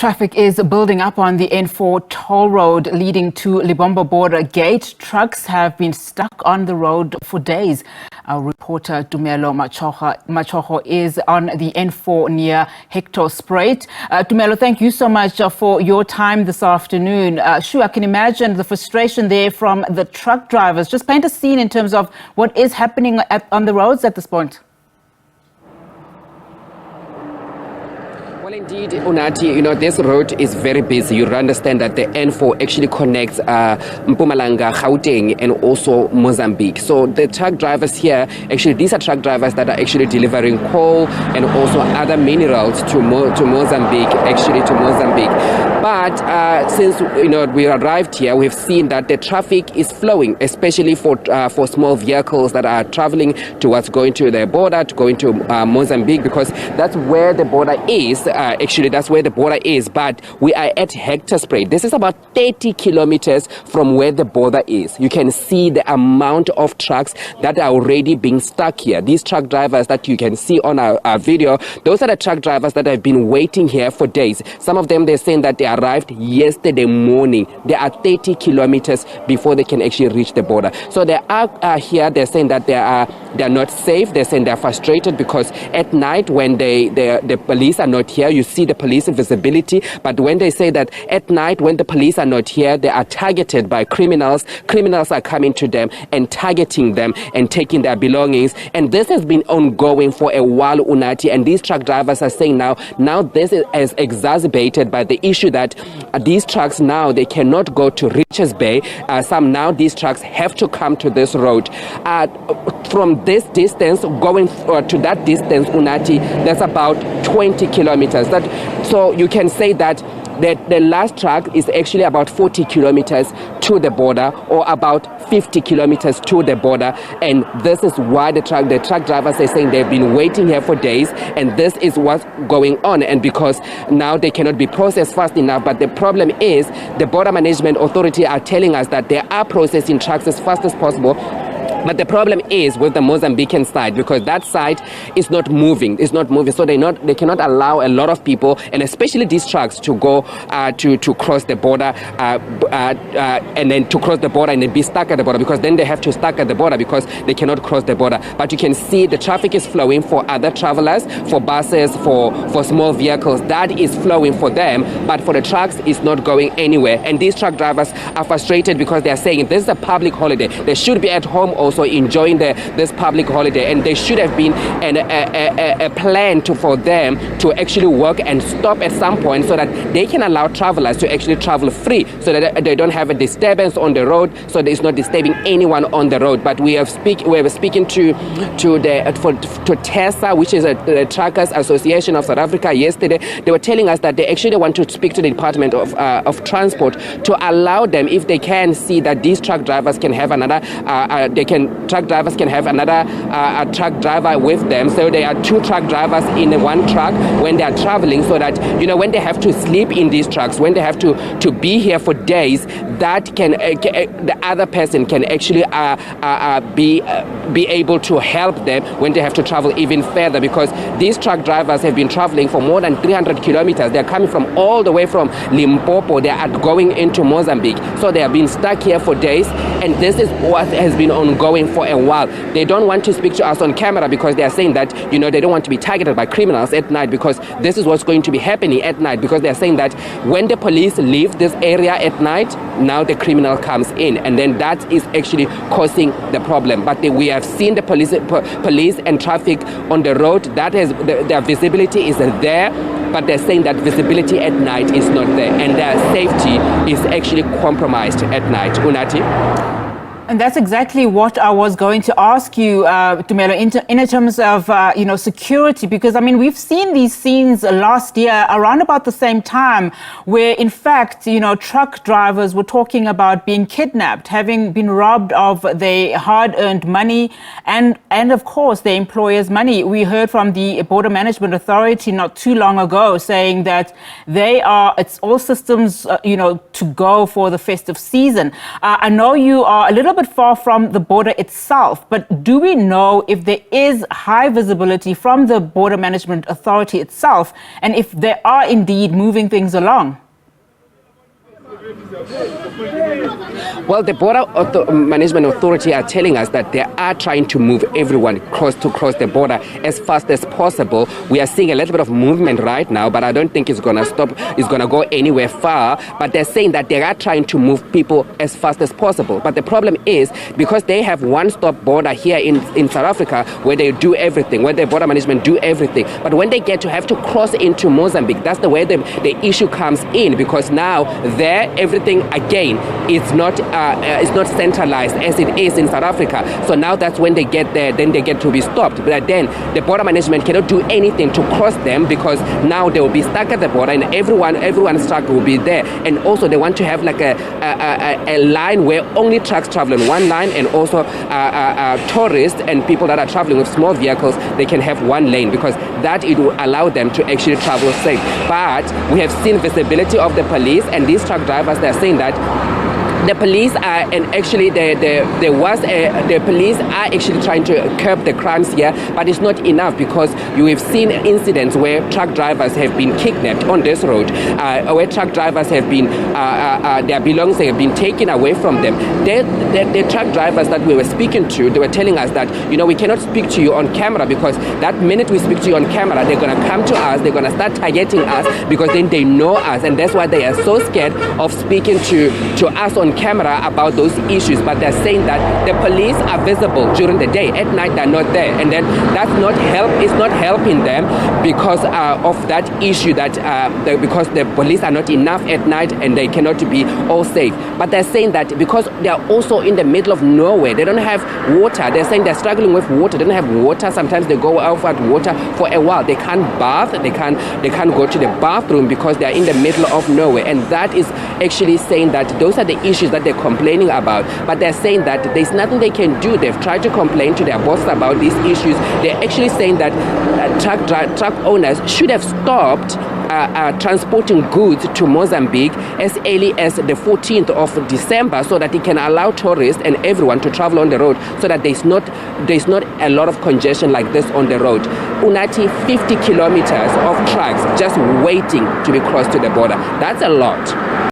Traffic is building up on the N4 toll road leading to Lebombo Border gate. Trucks have been stuck on the road for days. Our reporter Tumelo Machogo is on the N4 near Hectorspriut. Tumelo, thank you so much for your time this afternoon. I can imagine the frustration there from the truck drivers. Just paint a scene in terms of what is happening on the roads at this point. Well, indeed, Unati, this road is very busy. You understand that the N4 actually connects Mpumalanga, Gauteng, and also Mozambique. So the truck drivers here, actually, these are truck drivers that are actually delivering coal and also other minerals to Mozambique, But since we arrived here, we've seen that the traffic is flowing, especially for small vehicles that are traveling towards going to the border, to going to Mozambique, because that's where the border is. That's where the border is, but we are at Hectorspriut. This is about 30 kilometers from where the border is. You can see the amount of trucks that are already being stuck here. These truck drivers that you can see on our video, those are the truck drivers that have been waiting here for days. Some of them, they're saying that they arrived yesterday morning. They are 30 kilometers before they can actually reach the border. So they are here. They're saying that they're not safe. They're saying they're frustrated because at night when the police are not here, you see the police visibility, but when they say that at night when the police are not here, they are targeted by criminals. Criminals are coming to them and targeting them and taking their belongings, and this has been ongoing for a while, Unati, and these truck drivers are saying now this is exacerbated by the issue that these trucks now, they cannot go to Richards Bay. These trucks have to come to this road. From this distance, going to that distance, Unati, that's about 20 kilometers. So you can say that the last truck is actually about 40 kilometers to the border, or about 50 kilometers to the border, and this is why the truck drivers are saying they've been waiting here for days, and this is what's going on, and because now they cannot be processed fast enough. But the problem is the Border Management Authority are telling us that they are processing trucks as fast as possible. But the problem is with the Mozambican side, because that side is not moving. So they cannot allow a lot of people, and especially these trucks, to go to cross the border and then to cross the border and then be stuck at the border, because then they have to stuck at the border because they cannot cross the border. But you can see the traffic is flowing for other travelers, for buses, for small vehicles. That is flowing for them, but for the trucks, it's not going anywhere. And these truck drivers are frustrated because they are saying this is a public holiday. They should be at home also enjoying this public holiday, and there should have been a plan for them to actually work and stop at some point so that they can allow travelers to actually travel free, so that they don't have a disturbance on the road, so that it's not disturbing anyone on the road. But we were speaking to TESA, which is the Truckers Association of South Africa, yesterday. They were telling us that they actually want to speak to the Department of Transport to allow them, if they can see that these truck drivers can have another truck drivers can have another truck driver with them. So there are two truck drivers in one truck when they are traveling, so that when they have to sleep in these trucks, when they have to be here for days, that can the other person can actually be able to help them when they have to travel even further, because these truck drivers have been traveling for more than 300 kilometers. They're coming from all the way from Limpopo. They are going into Mozambique, so they have been stuck here for days, and this is what has been ongoing for a while. They don't want to speak to us on camera because they are saying that they don't want to be targeted by criminals at night, because this is what's going to be happening at night, because they are saying that when the police leave this area at night, now the criminal comes in, and then that is actually causing the problem. But we have seen the police and traffic on the road. That has their visibility is there, but they're saying that visibility at night is not there, and their safety is actually compromised at night. Unati? And that's exactly what I was going to ask you, Tumelo, in terms of, security, because, we've seen these scenes last year around about the same time where, in fact, truck drivers were talking about being kidnapped, having been robbed of their hard-earned money and of course, their employers' money. We heard from the Border Management Authority not too long ago saying that it's all systems, to go for the festive season. I know you are a little bit bit far from the border itself, but do we know if there is high visibility from the Border Management Authority itself and if they are indeed moving things along? Well, the Border Management Authority are telling us that they are trying to move everyone cross the border as fast as possible. We are seeing a little bit of movement right now, but I don't think it's going to stop. It's going to go anywhere far. But they're saying that they are trying to move people as fast as possible. But the problem is because they have one-stop border here in South Africa where they do everything, where the border management do everything. But when they get to have to cross into Mozambique, that's the way the issue comes in, because now there everything again is not centralized as it is in South Africa. So now that's when they get there, then they get to be stopped. But then the border management cannot do anything to cross them, because now they will be stuck at the border and everyone's truck will be there. And also they want to have like a line where only trucks travel in one line, and also tourists and people that are traveling with small vehicles, they can have one lane, because that it will allow them to actually travel safe. But we have seen visibility of the police, and these truck drivers, they're saying that the police are, and actually the police are actually trying to curb the crimes here, but it's not enough, because you have seen incidents where truck drivers have been kidnapped on this road, where truck drivers have been, their belongings have been taken away from them. The truck drivers that we were speaking to, they were telling us that, we cannot speak to you on camera, because that minute we speak to you on camera, they're going to come to us, they're going to start targeting us, because then they know us, and that's why they are so scared of speaking to us on camera about those issues. But they're saying that the police are visible during the day, at night they're not there, and then it's not helping them because of that issue, that because the police are not enough at night and they cannot be all safe. But they're saying that because they are also in the middle of nowhere, they don't have water. They're saying they're struggling with water. They don't have water. Sometimes they go out for water for a while. They can't bath. They can't go to the bathroom because they are in the middle of nowhere. And that is actually saying that those are the issues that they're complaining about. But they're saying that there's nothing they can do. They've tried to complain to their bosses about these issues. They're actually saying that truck owners should have stopped transporting goods to Mozambique as early as the 14th of December, so that it can allow tourists and everyone to travel on the road, so that there's not a lot of congestion like this on the road. Unati, 50 kilometers of trucks just waiting to be crossed to the border. That's a lot.